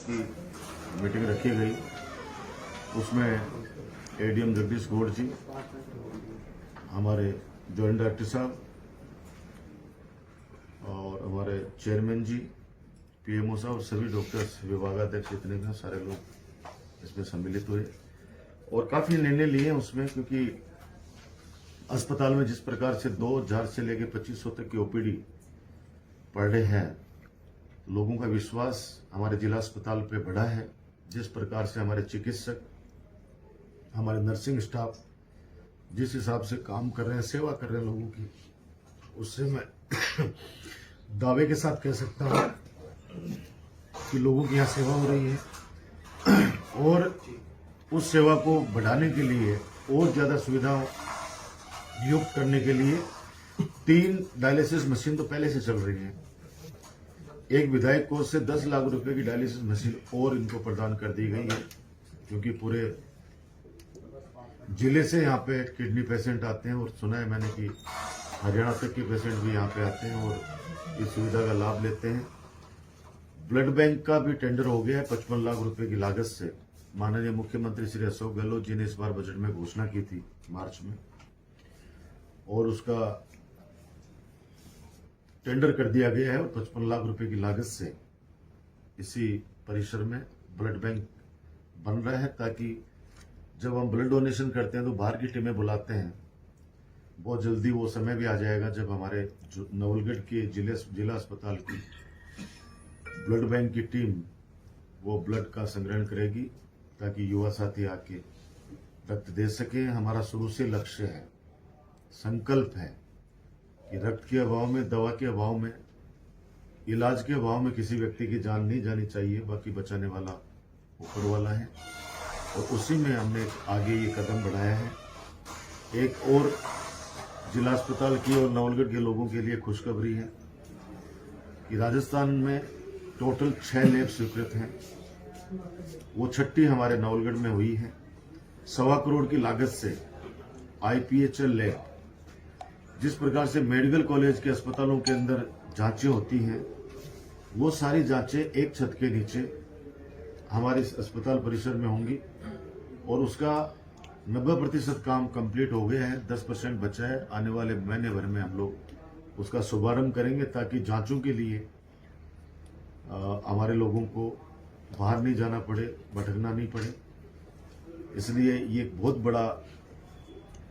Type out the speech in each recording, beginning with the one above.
की मीटिंग रखी गई। उसमें एडीएम जगदीश गौड़ जी, हमारे जॉइंट डायरेक्टर साहब और हमारे चेयरमैन जी, पीएमओ साहब और सभी डॉक्टर्स, विभागाध्यक्ष जितने भी हैं सारे लोग इसमें सम्मिलित हुए और काफी निर्णय लिए हैं उसमें, क्योंकि अस्पताल में जिस प्रकार से 2000 से लेकर 2500 तक की ओपीडी पड़ रहे हैं, लोगों का विश्वास हमारे जिला अस्पताल पे बढ़ा है। जिस प्रकार से हमारे चिकित्सक, हमारे नर्सिंग स्टाफ जिस हिसाब से काम कर रहे हैं, सेवा कर रहे हैं लोगों की, उससे मैं दावे के साथ कह सकता हूं कि लोगों की यहाँ सेवा हो रही है और उस सेवा को बढ़ाने के लिए और ज्यादा सुविधा युक्त करने के लिए 3 डायलिसिस मशीन तो पहले से चल रही है। एक विधायक कोष से 10 लाख रुपए की डायलिसिस मशीन और इनको प्रदान कर दी गई है, क्योंकि पूरे जिले से यहाँ पे किडनी पेशेंट आते हैं और सुना है मैंने कि हरियाणा तक के पेशेंट भी यहाँ पे आते हैं और इस सुविधा का लाभ लेते हैं। ब्लड बैंक का भी टेंडर हो गया है 55 लाख रुपए की लागत से। माननीय मुख्यमंत्री श्री अशोक गहलोत जी ने इस बार बजट में घोषणा की थी मार्च में, और उसका टेंडर कर दिया गया है और 55 लाख रुपए की लागत से इसी परिसर में ब्लड बैंक बन रहा है, ताकि जब हम ब्लड डोनेशन करते हैं तो बाहर की टीमें बुलाते हैं। बहुत जल्दी वो समय भी आ जाएगा जब हमारे नवलगढ़ के जिला अस्पताल की ब्लड बैंक की टीम वो ब्लड का संग्रहण करेगी, ताकि युवा साथी आके रक्त दे सके। हमारा शुरू से लक्ष्य है, संकल्प है कि रक्त के अभाव में, दवा के अभाव में, इलाज के अभाव में किसी व्यक्ति की जान नहीं जानी चाहिए। बाकी बचाने वाला ऊपर वाला है और उसी में हमने आगे ये कदम बढ़ाया है। एक और जिला अस्पताल की और नवलगढ़ के लोगों के लिए खुशखबरी है कि राजस्थान में टोटल 6 लैब स्वीकृत हैं। वो 6ठी हमारे नवलगढ़ में हुई है। 1.25 करोड़ की लागत से IPHL लैब, जिस प्रकार से मेडिकल कॉलेज के अस्पतालों के अंदर जांचें होती हैं, वो सारी जांचें एक छत के नीचे हमारे इस अस्पताल परिसर में होंगी और उसका 90% काम कंप्लीट हो गया है। 10% बचा है। आने वाले महीने भर में हम लोग उसका शुभारंभ करेंगे, ताकि जांचों के लिए हमारे लोगों को बाहर नहीं जाना पड़े, भटकना नहीं पड़े। इसलिए ये एक बहुत बड़ा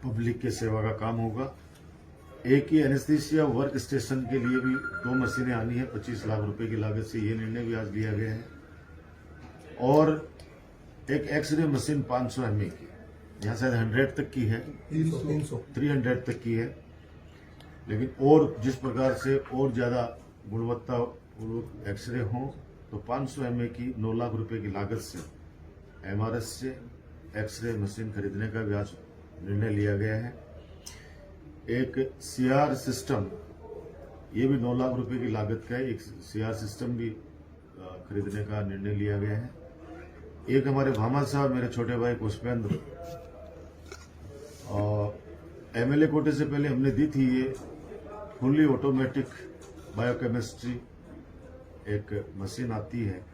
पब्लिक के सेवा का काम होगा। एक ही एनेस्थीसिया वर्क स्टेशन के लिए भी 2 मशीनें आनी है 25 लाख रुपए की लागत से। ये निर्णय भी आज लिया गया है। और एक एक्सरे मशीन 500 mA की, यहाँ शायद 100 तक की है, 300 तक की है, लेकिन और जिस प्रकार से और ज्यादा गुणवत्ता एक्सरे हो तो 500 mA की 9 लाख रुपए की लागत से MRS से एक्सरे मशीन खरीदने का भी आज निर्णय लिया गया है। एक CR सिस्टम, ये भी 9 लाख रुपए की लागत का है। एक CR सिस्टम भी खरीदने का निर्णय लिया गया है। एक हमारे भामा साहब, मेरे छोटे भाई पुष्पेंद्र, MLA कोटे से पहले हमने दी थी ये फुल्ली ऑटोमेटिक बायोकेमिस्ट्री एक मशीन आती है,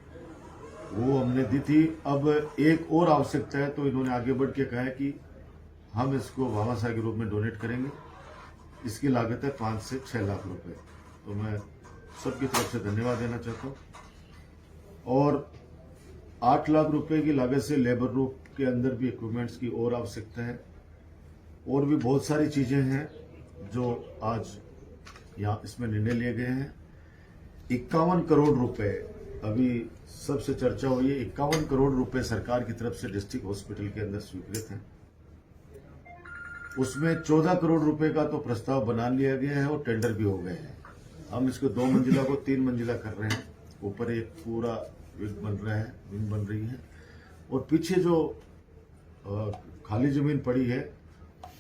वो हमने दी थी। अब एक और आवश्यकता है, तो इन्होंने आगे बढ़ के कहा है कि हम इसको भामा साहब के रूप में डोनेट करेंगे। इसकी लागत है 5 से 6 लाख रुपए। तो मैं सबकी तरफ से धन्यवाद देना चाहता हूँ। और 8 लाख रुपए की लागत से लेबर रूम के अंदर भी इक्विपमेंट्स की और आवश्यकता है। और भी बहुत सारी चीजें हैं जो आज यहाँ इसमें निर्णय लिए गए हैं। 51 करोड़ रुपए अभी सबसे चर्चा हुई है। 51 करोड़ रुपए सरकार की तरफ से डिस्ट्रिक्ट हॉस्पिटल के अंदर स्वीकृत हैं। उसमें 14 करोड़ रुपए का तो प्रस्ताव बना लिया गया है और टेंडर भी हो गए हैं। हम इसको 2 मंजिला को 3 मंजिला कर रहे हैं। ऊपर एक पूरा विंग बन रहा है, विंग बन रही है, और पीछे जो खाली जमीन पड़ी है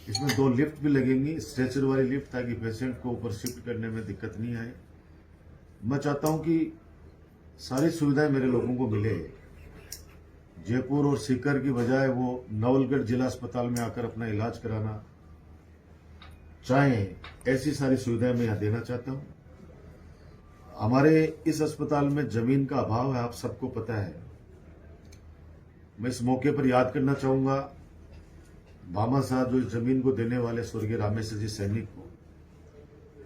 इसमें 2 लिफ्ट भी लगेंगी, स्ट्रेचर वाली लिफ्ट, ताकि पेशेंट को ऊपर शिफ्ट करने में दिक्कत नहीं आए। मैं चाहता हूं कि सारी सुविधाएं मेरे लोगों को मिले। जयपुर और सीकर की बजाय वो नवलगढ़ जिला अस्पताल में आकर अपना इलाज कराना चाहें, ऐसी सारी सुविधाएं मैं यहाँ देना चाहता हूं। हमारे इस अस्पताल में जमीन का अभाव है, आप सबको पता है। मैं इस मौके पर याद करना चाहूंगा भामा साहब, जो इस जमीन को देने वाले स्वर्गीय रामेश्वर जी सैनिक को,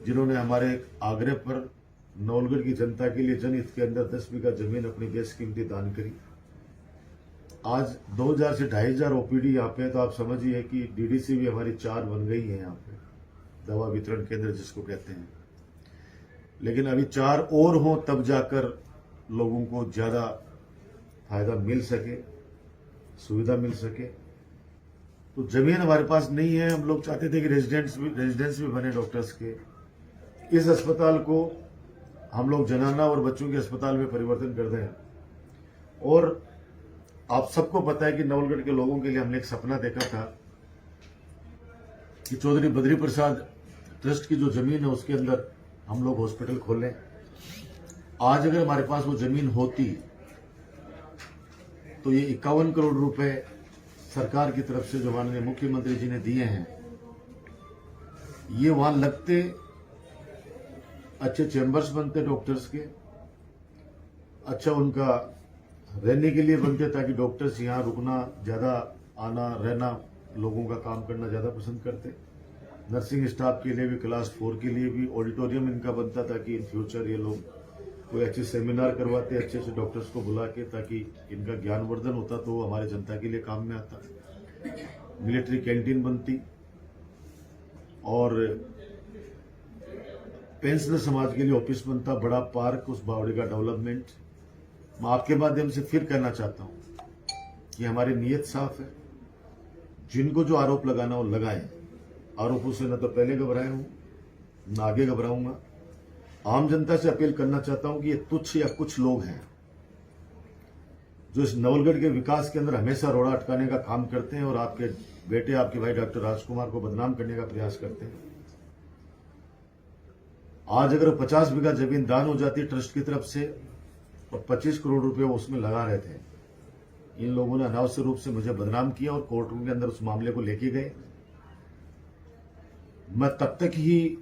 जिन्होंने हमारे आग्रह पर नवलगढ़ की जनता के लिए जनहित के अंदर 10 बीघा जमीन अपनी बेशकीमती दान करी। आज 2000 से 2500 ओपीडी यहाँ पे, तो आप समझिए कि डीडीसी भी हमारी 4 बन गई है यहाँ पे, दवा वितरण केंद्र जिसको कहते हैं। लेकिन अभी 4 और हों तब जाकर लोगों को ज्यादा फायदा मिल सके, सुविधा मिल सके। तो जमीन हमारे पास नहीं है। हम लोग चाहते थे कि रेजिडेंस भी बने डॉक्टर्स के। इस अस्पताल को हम लोग जनाना और बच्चों के अस्पताल में परिवर्तन कर दें। और आप सबको पता है कि नवलगढ़ के लोगों के लिए हमने एक सपना देखा था कि चौधरी बद्री प्रसाद ट्रस्ट की जो जमीन है उसके अंदर हम लोग हॉस्पिटल खोलें। आज अगर हमारे पास वो जमीन होती तो ये 51 करोड़ रुपए सरकार की तरफ से जो माननीय मुख्यमंत्री जी ने दिए हैं, ये वहां लगते, अच्छे चैम्बर्स बनते डॉक्टर्स के, अच्छा उनका रहने के लिए बनते, ताकि डॉक्टर्स यहाँ रुकना, ज्यादा आना रहना, लोगों का काम करना ज्यादा पसंद करते। नर्सिंग स्टाफ के लिए भी, क्लास 4 के लिए भी ऑडिटोरियम इनका बनता, ताकि इन फ्यूचर ये लोग कोई अच्छे सेमिनार करवाते, अच्छे अच्छे डॉक्टर्स को बुला के, ताकि इनका ज्ञानवर्धन होता तो वो हमारे जनता के लिए काम में आता। मिलिट्री कैंटीन बनती और पेंशनर समाज के लिए ऑफिस बनता, बड़ा पार्क, उस बावड़ी का डेवलपमेंट। मैं आपके माध्यम से फिर कहना चाहता हूं कि हमारी नीयत साफ है। जिनको जो आरोप लगाना हो लगाए। आरोपों से न तो पहले घबराया हूं, न आगे घबराऊंगा। आम जनता से अपील करना चाहता हूं कि ये तुच्छ या कुछ लोग हैं जो इस नवलगढ़ के विकास के अंदर हमेशा रोड़ा अटकाने का काम करते हैं और आपके बेटे, आपके भाई डॉक्टर राजकुमार को बदनाम करने का प्रयास करते हैं। आज अगर 50 बीघा जमीन दान हो जाती ट्रस्ट की तरफ से और 25 करोड़ रुपए वो उसमें लगा रहे थे, इन लोगों ने अनावश्यक रूप से मुझे बदनाम किया और कोर्ट रूम के अंदर उस मामले को लेके गए। मैं तब तक ही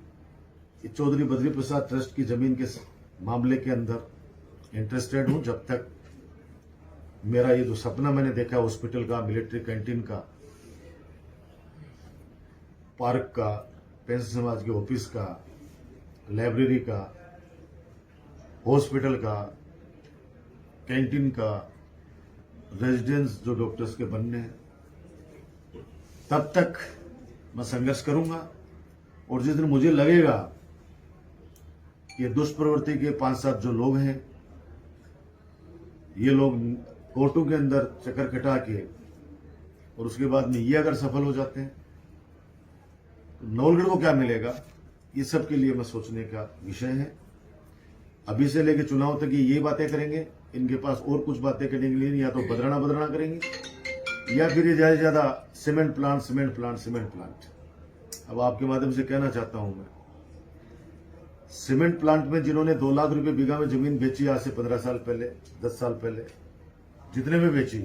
चौधरी बद्री प्रसाद ट्रस्ट की जमीन के मामले के अंदर इंटरेस्टेड हूं, जब तक मेरा ये जो सपना मैंने देखा हॉस्पिटल का, मिलिट्री कैंटीन का, पार्क का, पेंशन समाज के ऑफिस का, लाइब्रेरी का, हॉस्पिटल का, कैंटीन का, रेजिडेंस जो डॉक्टर्स के बनने हैं, तब तक मैं संघर्ष करूंगा। और जिस दिन मुझे लगेगा कि दुष्प्रवृत्ति के 5-7 जो लोग हैं, ये लोग कोर्टों के अंदर चक्कर कटा के और उसके बाद में ये अगर सफल हो जाते हैं तो नवलगढ़ को क्या मिलेगा, ये सब के लिए मैं सोचने का विषय है। अभी से लेकर चुनाव तक ये बातें करेंगे, इनके पास और कुछ बातें करने के लिए नहीं, या तो बदराना करेंगे या फिर ये ज्यादा से ज्यादा सीमेंट प्लांट। अब आपके माध्यम से कहना चाहता हूं मैं, सीमेंट प्लांट में जिन्होंने 2 लाख रुपए बीघा में जमीन बेची आज से 15 साल पहले, 10 साल पहले, जितने में बेची,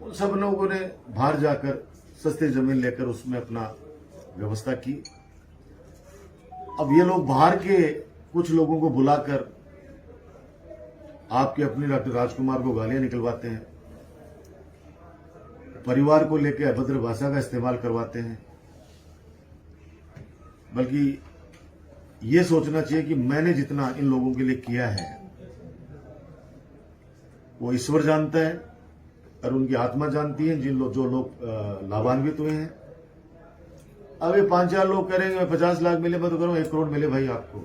उन सब लोगों ने बाहर जाकर सस्ती जमीन लेकर उसमें अपना व्यवस्था की। अब ये लोग बाहर के कुछ लोगों को बुलाकर आपके अपने डॉक्टर राजकुमार को गालियां निकलवाते हैं, परिवार को लेकर अभद्र भाषा का इस्तेमाल करवाते हैं। बल्कि ये सोचना चाहिए कि मैंने जितना इन लोगों के लिए किया है वो ईश्वर जानता है और उनकी आत्मा जानती है, जो लोग लाभान्वित हुए हैं। अब ये 5-4 लोग करेंगे 50 लाख मिले, मैं तो करूं 1 करोड़ मिले भाई आपको,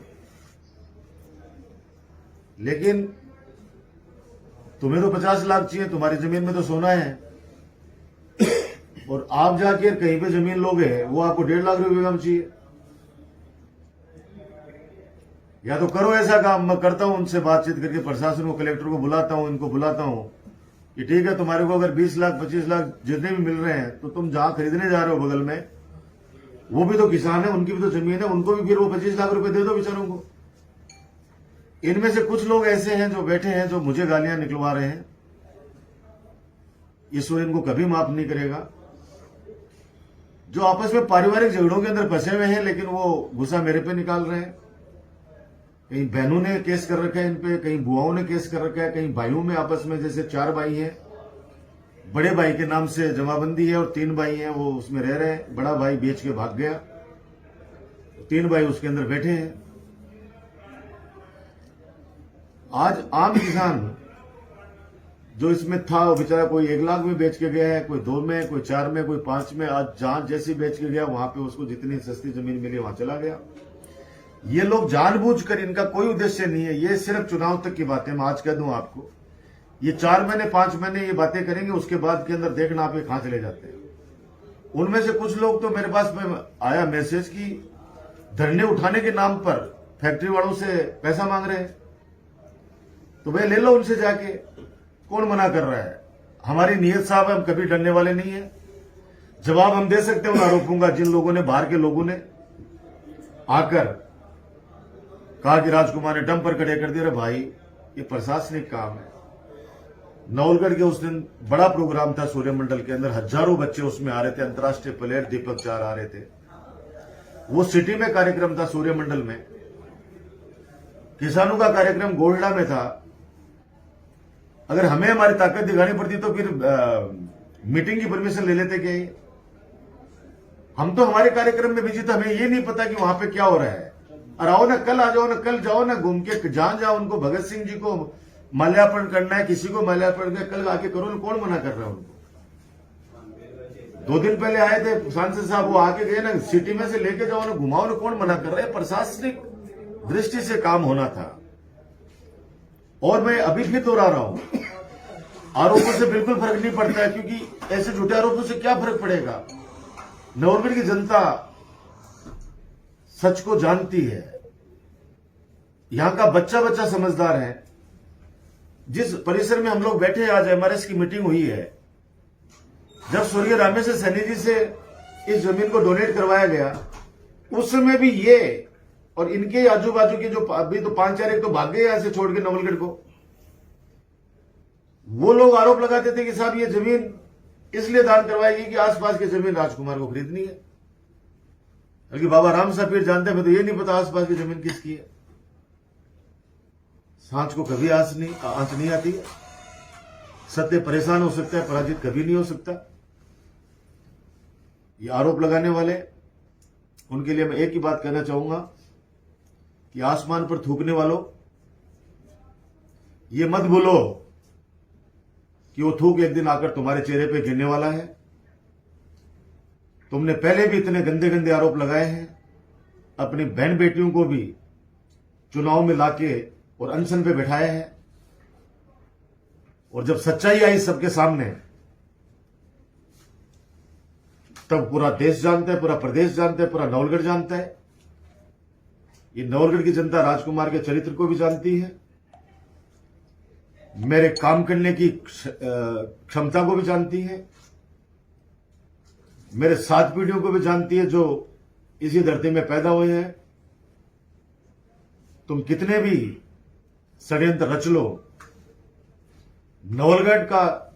लेकिन तुम्हें तो 50 लाख चाहिए, तुम्हारी जमीन में तो सोना है, और आप जाके कहीं पे जमीन लोगे वो आपको 1.5 लाख रुपए कम चाहिए। या तो करो ऐसा काम, मैं करता हूं उनसे बातचीत करके, प्रशासन को, कलेक्टर को बुलाता हूं, इनको बुलाता हूं कि ठीक है, तुम्हारे को अगर 20 लाख 25 लाख जितने भी मिल रहे हैं तो तुम जहां खरीदने जा रहे हो बगल में, वो भी तो किसान है, उनकी भी तो जमीन है, उनको भी फिर वो 25 लाख रुपए दे दो बेचारों को। इनमें से कुछ लोग ऐसे हैं जो बैठे हैं, जो मुझे गालियां निकलवा रहे हैं। ईश्वर इनको कभी माफ नहीं करेगा। जो आपस में पारिवारिक झगड़ों के अंदर फंसे हुए हैं, लेकिन वो गुस्सा मेरे पे निकाल रहे हैं। कहीं बहनों ने केस कर रखा है इन पे, कहीं बुआओं ने केस कर रखा है, कहीं भाइयों में आपस में, जैसे 4 भाई हैं, बड़े भाई के नाम से जमाबंदी है और 3 भाई हैं वो उसमें रह रहे हैं। बड़ा भाई बेच के भाग गया, 3 भाई उसके अंदर बैठे हैं। आज आम किसान जो इसमें था वो बेचारा कोई 1 लाख में बेच के गया है, कोई 2 में, कोई 4 में, कोई 5 में। आज जहां जैसी बेच के गया वहां पे उसको जितनी सस्ती जमीन मिली वहां चला गया। ये लोग जानबूझकर, इनका कोई उद्देश्य नहीं है, ये सिर्फ चुनाव तक की बातें। मैं आज कह दूं आपको, ये 4 महीने 5 महीने ये बातें करेंगे, उसके बाद के अंदर देखना आप ये कहां चले जाते हैं। उनमें से कुछ लोग तो मेरे पास में आया मैसेज कि धरने उठाने के नाम पर फैक्ट्री वालों से पैसा मांग रहे हैं, तो भाई ले लो उनसे जाके, कौन मना कर रहा है। हमारी नीयत साहब, हम कभी डरने वाले नहीं है। जवाब हम दे सकते हैं उन आरोपों का जिन लोगों ने, बाहर के लोगों ने आकर कहा कि राजकुमार ने डंपर खड़े कर दिया। अरे भाई, ये प्रशासनिक काम है। नवलगढ़ के उस दिन बड़ा प्रोग्राम था सूर्यमंडल के अंदर, हजारों बच्चे उसमें आ रहे थे, अंतर्राष्ट्रीय प्लेयर दीपक चार आ रहे थे। वो सिटी में कार्यक्रम था सूर्यमंडल में, किसानों का कार्यक्रम गोल्डा में था। अगर हमें हमारी ताकत दिखानी पड़ती तो फिर मीटिंग की परमिशन ले लेते क्या? हम तो हमारे कार्यक्रम में बिजी थे, हमें ये नहीं पता कि वहां पे क्या हो रहा है। और आओ ना, कल आ जाओ ना, कल जाओ ना, घूम के जहां जाओ। उनको भगत सिंह जी को माल्यार्पण करना है, किसी को माल्यार्पण करना, कल आके करो ना, कौन मना कर रहा है उनको। 2 दिन पहले आए थे सांसद साहब, वो आके गए ना, सिटी में से लेके जाओ ना, घुमाओ ना, कौन मना कर रहा है। प्रशासनिक दृष्टि से काम होना था। और मैं अभी भी दोहरा रहा हूं, आरोपों से बिल्कुल फर्क नहीं पड़ता है, क्योंकि ऐसे झूठे आरोपों से क्या फर्क पड़ेगा। नवलगढ़ की जनता सच को जानती है, यहां का बच्चा बच्चा समझदार है। जिस परिसर में हम लोग बैठे, आज एमआरएस की मीटिंग हुई है, जब स्वर्गीय रामेश्वर सैनी जी से इस जमीन को डोनेट करवाया गया, उस समय भी ये और इनके आजू बाजू के जो अभी तो 5-4 एक तो भाग गए यहां से छोड़ के नवलगढ़ को, वो लोग आरोप लगाते थे कि साहब ये जमीन इसलिए दान करवाएगी कि आसपास की जमीन राजकुमार को खरीदनी है। बल्कि बाबा राम साहब पीर जानते हैं, मैं तो ये नहीं पता आसपास की जमीन किसकी है। सांच को कभी आंच नहीं आती है। सत्य परेशान हो सकता है, पराजित कभी नहीं हो सकता। ये आरोप लगाने वाले, उनके लिए मैं एक ही बात कहना चाहूंगा कि आसमान पर थूकने वालों, ये मत भूलो कि वो थूक एक दिन आकर तुम्हारे चेहरे पे गिरने वाला है। तुमने पहले भी इतने गंदे गंदे आरोप लगाए हैं, अपनी बहन बेटियों को भी चुनाव में लाके और अनशन पे बैठाया है। और जब सच्चाई आई सबके सामने, तब पूरा देश जानता है, पूरा प्रदेश जानता है, पूरा नवलगढ़ जानता है। ये नवलगढ़ की जनता राजकुमार के चरित्र को भी जानती है, मेरे काम करने की क्षमता को भी जानती है, मेरे 7 पीढ़ियों को भी जानती है जो इसी धरती में पैदा हुए हैं। तुम कितने भी षड्यंत्र रच लो, नवलगढ़ का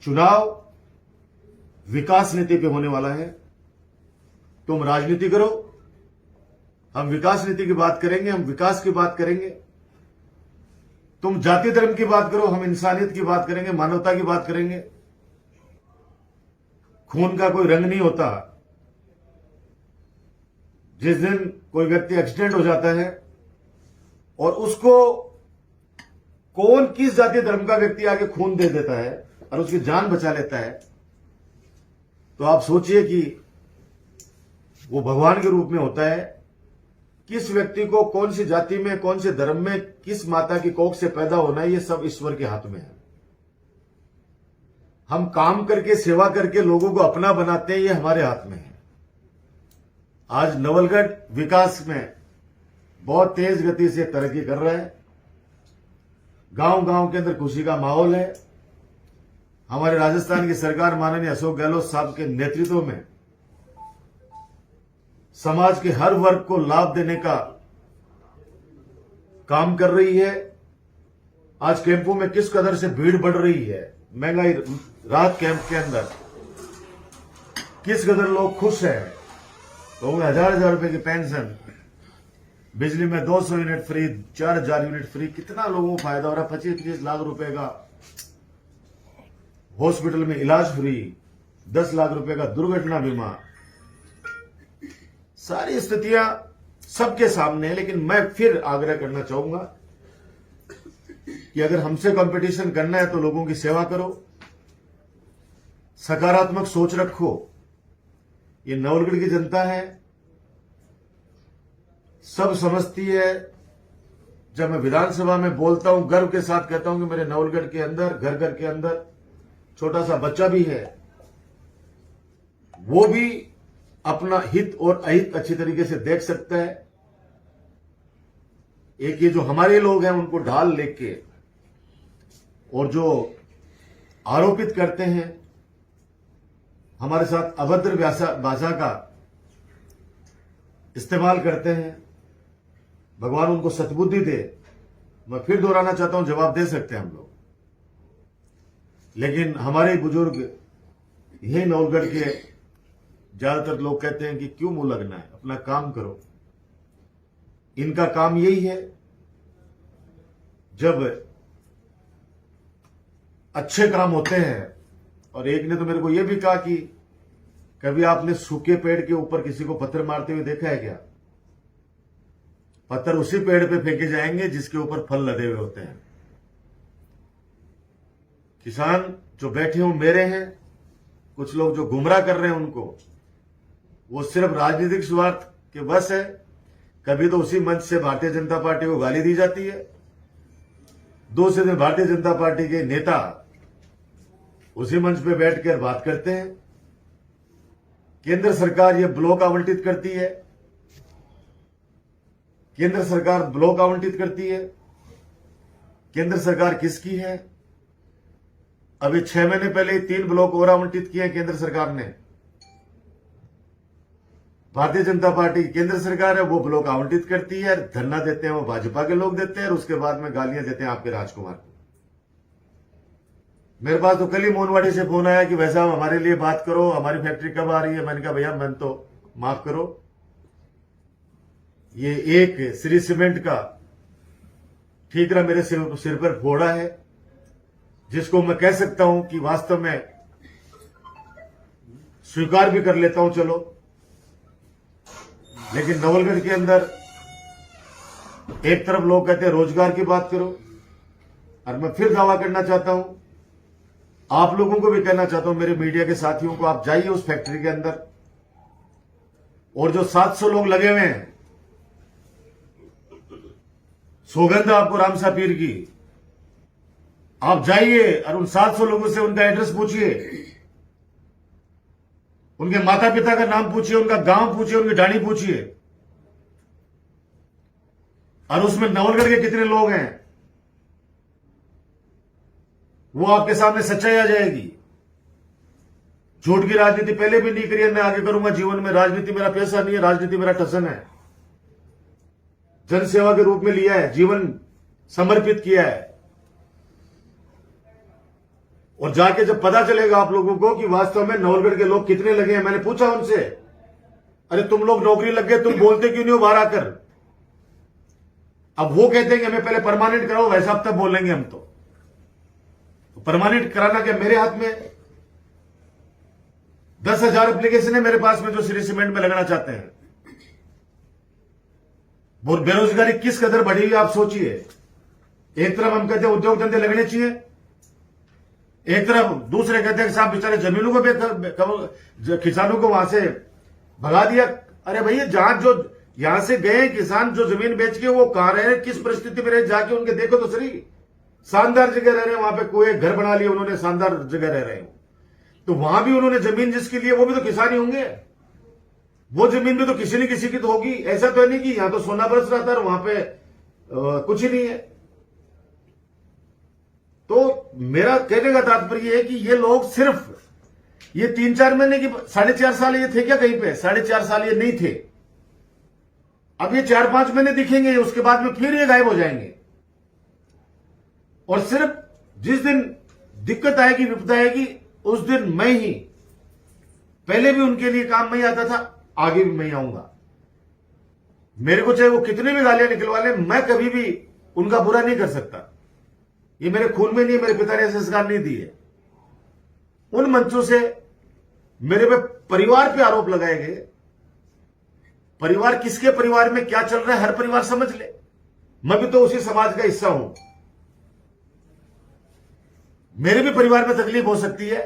चुनाव विकास नीति पे होने वाला है। तुम राजनीति करो, हम विकास नीति की बात करेंगे, हम विकास की बात करेंगे। तुम जाति धर्म की बात करो, हम इंसानियत की बात करेंगे, मानवता की बात करेंगे। खून का कोई रंग नहीं होता। जिस दिन कोई व्यक्ति एक्सीडेंट हो जाता है और उसको कौन किस जाति धर्म का व्यक्ति आगे खून दे देता है और उसकी जान बचा लेता है, तो आप सोचिए कि वो भगवान के रूप में होता है। किस व्यक्ति को कौन सी जाति में, कौन से धर्म में, किस माता की कोख से पैदा होना है, ये सब ईश्वर के हाथ में है। हम काम करके, सेवा करके लोगों को अपना बनाते हैं, ये हमारे हाथ में है। आज नवलगढ़ विकास में बहुत तेज गति से तरक्की कर रहा है। गांव गांव के अंदर खुशी का माहौल है। हमारे राजस्थान की सरकार माननीय अशोक गहलोत साहब के नेतृत्व में समाज के हर वर्ग को लाभ देने का काम कर रही है। आज कैंपों में किस कदर से भीड़ बढ़ रही है, महंगाई राहत कैंप के अंदर किस कदर लोग खुश हैं। लोगों में 1000-1000 रुपए की पेंशन, बिजली में 200 यूनिट फ्री, 4000 यूनिट फ्री, कितना लोगों को फायदा हो रहा है। 25-25 लाख रुपए का हॉस्पिटल में इलाज फ्री, 10 लाख रुपए का दुर्घटना बीमा, सारी स्थितियां सबके सामने है। लेकिन मैं फिर आग्रह करना चाहूंगा कि अगर हमसे कंपटीशन करना है तो लोगों की सेवा करो, सकारात्मक सोच रखो। ये नवलगढ़ की जनता है, सब समझती है। जब मैं विधानसभा में बोलता हूं, गर्व के साथ कहता हूं कि मेरे नवलगढ़ के अंदर, घर घर के अंदर छोटा सा बच्चा भी है, वो भी अपना हित और अहित अच्छी तरीके से देख सकता है। एक ये जो हमारे लोग हैं उनको ढाल लेके और जो आरोपित करते हैं, हमारे साथ अभद्र भाषा का इस्तेमाल करते हैं, भगवान उनको सद्बुद्धि दे। मैं फिर दोहराना चाहता हूं, जवाब दे सकते हैं हम लोग, लेकिन हमारे बुजुर्ग यही नवलगढ़ के ज्यादातर लोग कहते हैं कि क्यों मुंह लगना है, अपना काम करो। इनका काम यही है, जब अच्छे काम होते हैं। और एक ने तो मेरे को यह भी कहा कि कभी आपने सूखे पेड़ के ऊपर किसी को पत्थर मारते हुए देखा है क्या? पत्थर उसी पेड़ पे फेंके जाएंगे जिसके ऊपर फल लदे हुए होते हैं। किसान जो बैठे हो मेरे हैं, कुछ लोग जो गुमराह कर रहे हैं उनको, वो सिर्फ राजनीतिक स्वार्थ के बस है। कभी तो उसी मंच से भारतीय जनता पार्टी को गाली दी जाती है, दूसरे दिन भारतीय जनता पार्टी के नेता उसी मंच पे बैठकर बात करते हैं। केंद्र सरकार ये ब्लॉक आवंटित करती है, केंद्र सरकार ब्लॉक आवंटित करती है। केंद्र सरकार किसकी है? अभी 6 महीने पहले 3 ब्लॉक और आवंटित किए हैं केंद्र सरकार ने। भारतीय जनता पार्टी की केंद्र सरकार है, वो ब्लॉक आवंटित करती है, धरना देते हैं वो भाजपा के लोग देते हैं, और उसके बाद में गालियां देते हैं आपके राजकुमार को। मेरे पास तो कल ही मोनवाड़ी से फोन आया कि वैसा हमारे लिए बात करो, हमारी फैक्ट्री कब आ रही है। मैंने कहा भैया मैंने तो माफ करो, ये एक श्री सीमेंट का ठीकरा मेरे सिर पर फोड़ा है, जिसको मैं कह सकता हूं कि वास्तव में स्वीकार भी कर लेता हूं, चलो। लेकिन नवलगढ़ के अंदर एक तरफ लोग कहते हैं रोजगार की बात करो, और मैं फिर दावा करना चाहता हूं, आप लोगों को भी कहना चाहता हूं, मेरे मीडिया के साथियों को, आप जाइए उस फैक्ट्री के अंदर, और जो 700 लोग लगे हुए हैं, सौगंध आपको रामसा पीर की, आप जाइए और उन 700 लोगों से उनका एड्रेस पूछिए, उनके माता पिता का नाम पूछिए, उनका गांव पूछिए, उनकी डाणी पूछिए, और उसमें नवलगढ़ के कितने लोग हैं, वो आपके सामने सच्चाई आ जाएगी। झूठ की राजनीति पहले भी नहीं करी है, मैं आगे करूंगा जीवन में। राजनीति मेरा पैसा नहीं है, राजनीति मेरा टसन है। जनसेवा के रूप में लिया है, जीवन समर्पित किया है। और जाके जब पता चलेगा आप लोगों को कि वास्तव में नवलगढ़ के लोग कितने लगे हैं, मैंने पूछा उनसे, अरे तुम लोग नौकरी लग गए, तुम बोलते क्यों नहीं हो बाहर आकर? अब वो कहते हैं कि हमें पहले परमानेंट कराओ, वैसा अब तक बोलेंगे हम तो परमानेंट कराना क्या मेरे हाथ में? 10,000 एप्लीकेशन है मेरे पास में जो श्री सीमेंट में लगना चाहते हैं। वो बेरोजगारी किस कदर बढ़ी हुई आप सोचिए। एक तरफ हम कहते हैं उद्योग धंधे लगने चाहिए, एक तरफ दूसरे कहते हैं कि साहब बेचारे जमीनों को किसानों को वहां से भगा दिया। अरे भैया, जहां जो यहां से गए किसान, जो जमीन बेच के, वो कहां रहे हैं, किस परिस्थिति में रहे, जाके उनके देखो तो सही। शानदार जगह रह रहे हैं, वहां पे कोई घर बना लिया उन्होंने, शानदार जगह रह रहे हैं। तो वहां भी उन्होंने जमीन जिसके लिए, वो भी तो किसान ही होंगे। वो जमीन भी तो किसी न किसी की तो होगी। ऐसा तो है नहीं कि यहां तो सोना बरस रहा था और वहां पे कुछ ही नहीं है। तो मेरा कहने का तात्पर्य है कि ये लोग सिर्फ ये 3-4 महीने की 4.5 साल ये थे क्या कहीं पे? 4.5 साल ये नहीं थे। अब ये 4-5 महीने दिखेंगे, उसके बाद में फिर ये गायब हो जाएंगे। और सिर्फ जिस दिन दिक्कत आएगी, विपदा आएगी, उस दिन मैं ही, पहले भी उनके लिए काम में ही आता था, आगे भी मैं ही आऊंगा। मेरे को चाहे वो कितने भी गालियां निकलवा ले, मैं कभी भी उनका बुरा नहीं कर सकता। ये मेरे खून में नहीं है, मेरे पिता ने संस्कार नहीं दिए। उन मंचों से मेरे पे परिवार पे आरोप लगाए गए। परिवार, किसके परिवार में क्या चल रहा है हर परिवार समझ ले। मैं भी तो उसी समाज का हिस्सा हूं। मेरे भी परिवार में तकलीफ हो सकती है,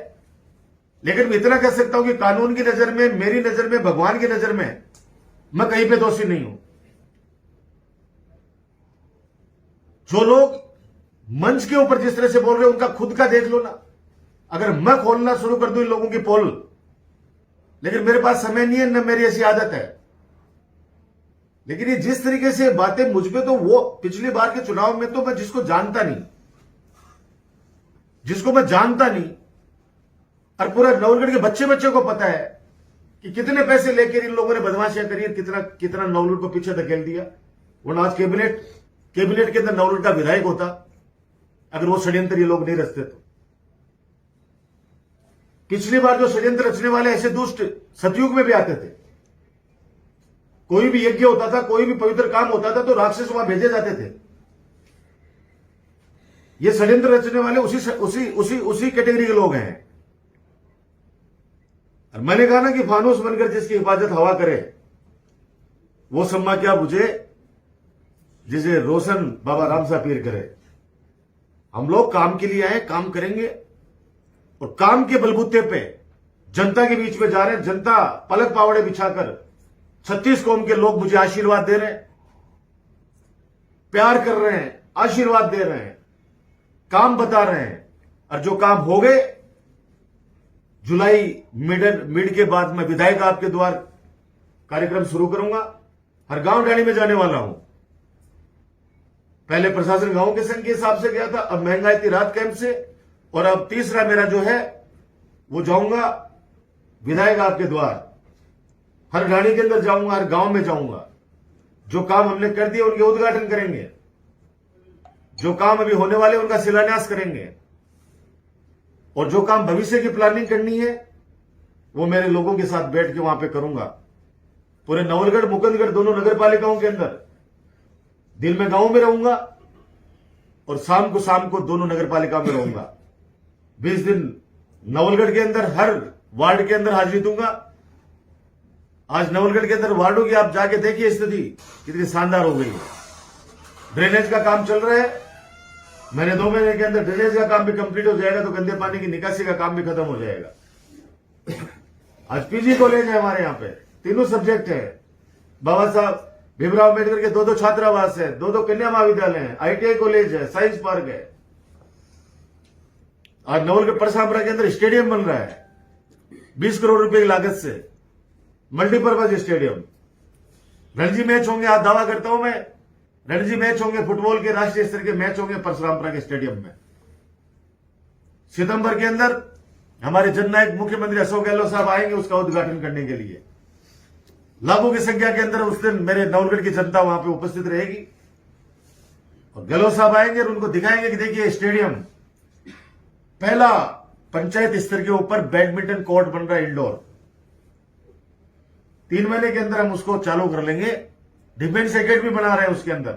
लेकिन मैं इतना कह सकता हूं कि कानून की नजर में, मेरी नजर में, भगवान की नजर में मैं कहीं पे दोषी नहीं हूं। जो लोग मंच के ऊपर जिस तरह से बोल रहे हैं, उनका खुद का देख लो ना। अगर मैं खोलना शुरू कर दूं इन लोगों की पोल, लेकिन मेरे पास समय नहीं है, न मेरी ऐसी आदत है। लेकिन ये जिस तरीके से बातें मुझ पे, तो वो पिछली बार के चुनाव में तो मैं जिसको जानता नहीं, और पूरा नवलगढ़ के बच्चे बच्चे को पता है कि कितने पैसे लेकर इन लोगों ने बदमाशियां करी है, कितना नवलगढ़ को पीछे धकेल दिया। वरना आज कैबिनेट के अंदर नवलगढ़ का विधायक होता, अगर वो षड्यंत्र ये लोग नहीं रचते तो। पिछली बार जो षड्यंत्र रचने वाले ऐसे दुष्ट सतयुग में भी आते थे। कोई भी यज्ञ होता था, कोई भी पवित्र काम होता था, तो राक्षस वहां भेजे जाते थे। ये षड्यंत्र रचने वाले उसी कैटेगरी के लोग हैं। और मैंने कहा ना कि फानूस बनकर जिसकी हिफाजत हवा करे, वो सम्मा क्या बुझे जिसे रोशन बाबा राम सा पीर करे। हम लोग काम के लिए आए, काम करेंगे, और काम के बलबूते पे जनता के बीच में जा रहे हैं। जनता पलक पावड़े बिछाकर 36 कौम के लोग मुझे आशीर्वाद दे रहे हैं, प्यार कर रहे हैं, आशीर्वाद दे रहे हैं, काम बता रहे हैं। और जो काम हो गए, जुलाई मिड के बाद मैं विधायक आपके द्वार कार्यक्रम शुरू करूंगा। हर गांव डाणी में जाने वाला हूं। पहले प्रशासन गांव के संघ के हिसाब से गया था, अब महंगाई थी रात कैंप से, और अब तीसरा मेरा जो है वो जाऊंगा विधायक आपके द्वार। हर डाणी के अंदर जाऊंगा, हर गांव में जाऊंगा। जो काम हमने कर दिए उनके उद्घाटन करेंगे, जो काम अभी होने वाले उनका शिलान्यास करेंगे, और जो काम भविष्य की प्लानिंग करनी है वो मेरे लोगों के साथ बैठ के वहां पे करूंगा। पूरे नवलगढ़ मुकुंदगढ़ दोनों नगर पालिकाओं के अंदर दिन में गांव में रहूंगा, और शाम को दोनों नगर पालिका में रहूंगा। 20 दिन नवलगढ़ के अंदर हर वार्ड के अंदर हाजिरी दूंगा। आज नवलगढ़ के अंदर वार्डों की आप जाके देखिए स्थिति कितनी शानदार हो गई है। ड्रेनेज का काम चल रहा है, मैंने 2 महीने के अंदर ड्रेनेज का काम भी कंप्लीट हो जाएगा, तो गंदे पानी की निकासी का काम भी खत्म हो जाएगा। आज पीजी कॉलेज है हमारे यहाँ पे, 3 सब्जेक्ट है। बाबा साहब भीमराव अम्बेडकर के 2 छात्रावास है, 2 कन्या महाविद्यालय है, ITI कॉलेज है, साइंस पार्क है। आज नवलगढ़ परसामरा के अंदर स्टेडियम बन रहा है 20 करोड़ रुपए की लागत से, मल्टीपर्पज स्टेडियम। रणजी मैच होंगे, आज दावा करता हूं मैं, रणजी मैच होंगे, फुटबॉल के राष्ट्रीय स्तर के मैच होंगे परशुरामपुरा के स्टेडियम में। सितंबर के अंदर हमारे जननायक मुख्यमंत्री अशोक गहलोत साहब आएंगे उसका उद्घाटन करने के लिए। लाखों की संख्या के अंदर उस दिन मेरे नवलगढ़ की जनता वहां पे उपस्थित रहेगी, और गहलोत साहब आएंगे और उनको दिखाएंगे कि देखिए स्टेडियम, पहला पंचायत स्तर के ऊपर बैडमिंटन कोर्ट बन रहा है इंडोर। 3 महीने के अंदर हम उसको चालू कर लेंगे। डिफेंस एकेडमी बना रहे हैं उसके अंदर।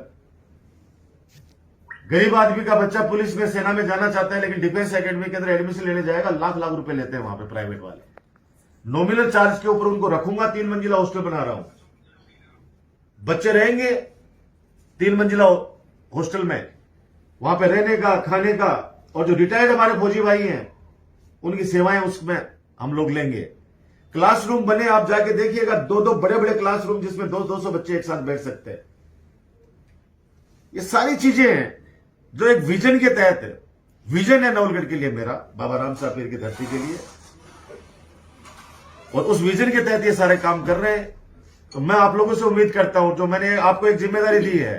गरीब आदमी का बच्चा पुलिस में, सेना में जाना चाहता है, लेकिन डिफेंस एकेडमी के अंदर एडमिशन लेने जाएगा, लाख रुपए लेते हैं वहां पे प्राइवेट वाले। नॉमिनल चार्ज के ऊपर उनको रखूंगा। 3 मंजिला हॉस्टल बना रहा हूं, बच्चे रहेंगे 3 मंजिला हॉस्टल में, वहां पे रहने का, खाने का, और जो रिटायर्ड हमारे फौजी भाई हैं उनकी सेवाएं उसमें हम लोग लेंगे। क्लासरूम बने, आप जाके देखिएगा, 2 बड़े बड़े क्लासरूम जिसमें 200 बच्चे एक साथ बैठ सकते हैं। ये सारी चीजें हैं जो एक विजन के तहत है। विजन है नवलगढ़ के लिए मेरा, बाबा राम साहब पीर की धरती के लिए, और उस विजन के तहत ये सारे काम कर रहे हैं। तो मैं आप लोगों से उम्मीद करता हूं, जो मैंने आपको एक जिम्मेदारी दी है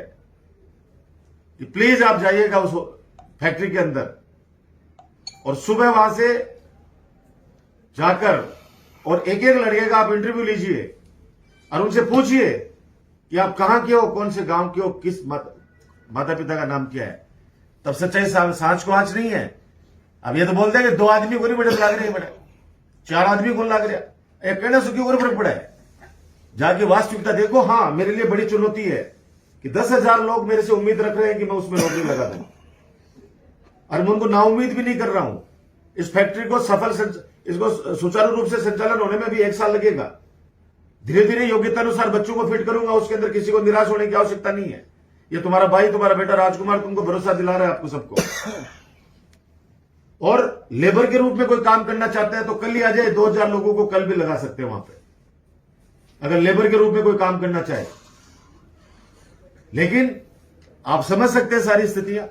कि प्लीज आप जाइएगा उस फैक्ट्री के अंदर, और सुबह वहां से जाकर और एक लड़के का आप इंटरव्यू लीजिए और उनसे पूछिए कि आप कहां के हो, कौन से गांव के हो, किस माता पिता का नाम क्या है। तब सच्चाई सांच को आंच नहीं है। अब ये तो बोलते हैं कि 2 आदमी को नहीं बड़े लाग रहे, बड़े 4 आदमी को लाग रहा, एक कहना सुखी और फर्क पड़ा है। जाके वास्तविकता देखो। हाँ, मेरे लिए बड़ी चुनौती है कि 10,000 लोग मेरे से उम्मीद रख रहे हैं कि मैं उसमें नौकरी लगा दूं, और मैं उनको नाउम्मीद भी नहीं कर रहा हूं। इस फैक्ट्री को इसको सुचारू रूप से संचालन होने में भी 1 साल लगेगा। धीरे धीरे योग्यता अनुसार बच्चों को फिट करूंगा, उसके अंदर किसी को निराश होने की आवश्यकता नहीं है। ये तुम्हारा भाई, तुम्हारा बेटा राजकुमार तुमको भरोसा दिला रहा है, आपको सबको। और लेबर के रूप में कोई काम करना चाहता है तो कल ही आ जाए, 2000 लोगों को कल भी लगा सकते हैं वहां पे, अगर लेबर के रूप में कोई काम करना चाहे। लेकिन आप समझ सकते हैं सारी स्थितियां।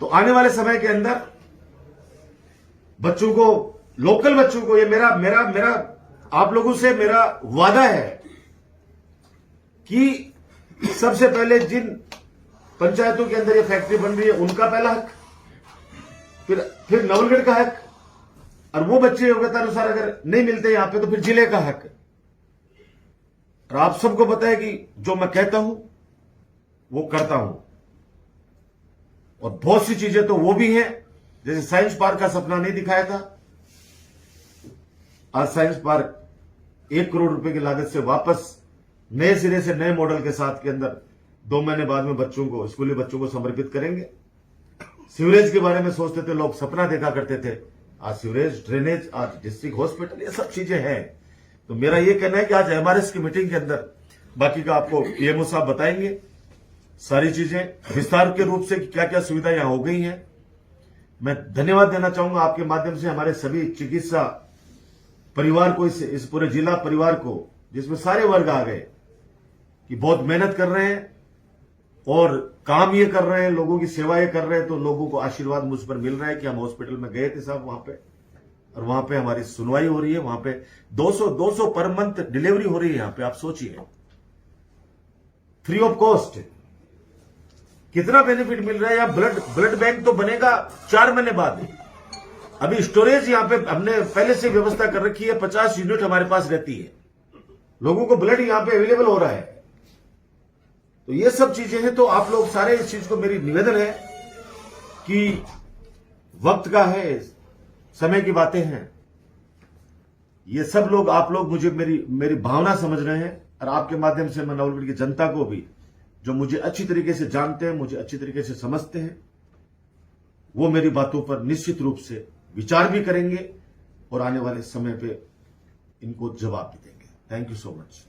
तो आने वाले समय के अंदर बच्चों को, लोकल बच्चों को, ये मेरा आप लोगों से मेरा वादा है कि सबसे पहले जिन पंचायतों के अंदर ये फैक्ट्री बन रही है उनका पहला हक, फिर नवलगढ़ का हक, और वो बच्चे योग्यता अनुसार अगर नहीं मिलते यहां पे तो फिर जिले का हक। और आप सबको पता है कि जो मैं कहता हूं वो करता हूं, और बहुत सी चीजें तो वो भी हैं, जैसे साइंस पार्क का सपना नहीं दिखाया था, आज साइंस पार्क 1 करोड़ रुपए की लागत से वापस नए सिरे से नए मॉडल के साथ के अंदर 2 महीने बाद में बच्चों को, स्कूली बच्चों को समर्पित करेंगे। सीवरेज के बारे में सोचते थे लोग, सपना देखा करते थे, आज सीवरेज, ड्रेनेज, आज डिस्ट्रिक्ट हॉस्पिटल, ये सब चीजें हैं। तो मेरा ये कहना है कि आज एमआरएस की मीटिंग के अंदर बाकी का आपको पीएमओ साहब बताएंगे सारी चीजें विस्तार के रूप से क्या क्या सुविधा यहां हो गई हैं। मैं धन्यवाद देना चाहूंगा आपके माध्यम से हमारे सभी चिकित्सा परिवार को, इस पूरे जिला परिवार को, जिसमें सारे वर्ग आ गए, कि बहुत मेहनत कर रहे हैं और काम ये कर रहे हैं, लोगों की सेवाएं कर रहे हैं। तो लोगों को आशीर्वाद मुझ पर मिल रहा है कि हम हॉस्पिटल में गए थे साहब वहां पे, और वहां पे हमारी सुनवाई हो रही है, वहां पे 200 पर मंथ डिलीवरी हो रही है। यहां पे आप सोचिए, फ्री ऑफ कॉस्ट, कितना बेनिफिट मिल रहा है। या ब्लड बैंक तो बनेगा 4 महीने बाद। अभी स्टोरेज यहां पे हमने पहले से व्यवस्था कर रखी है, 50 यूनिट हमारे पास रहती है, लोगों को ब्लड यहां पे अवेलेबल हो रहा है। तो ये सब चीजें हैं। तो आप लोग सारे इस चीज को, मेरी निवेदन है कि वक्त का है, समय की बातें हैं, ये सब लोग, आप लोग मुझे मेरी भावना समझ रहे हैं, और आपके माध्यम से मैं नवलगढ़ की जनता को भी, जो मुझे अच्छी तरीके से जानते हैं, मुझे अच्छी तरीके से समझते हैं, वो मेरी बातों पर निश्चित रूप से विचार भी करेंगे और आने वाले समय पे इनको जवाब भी देंगे। Thank you so much.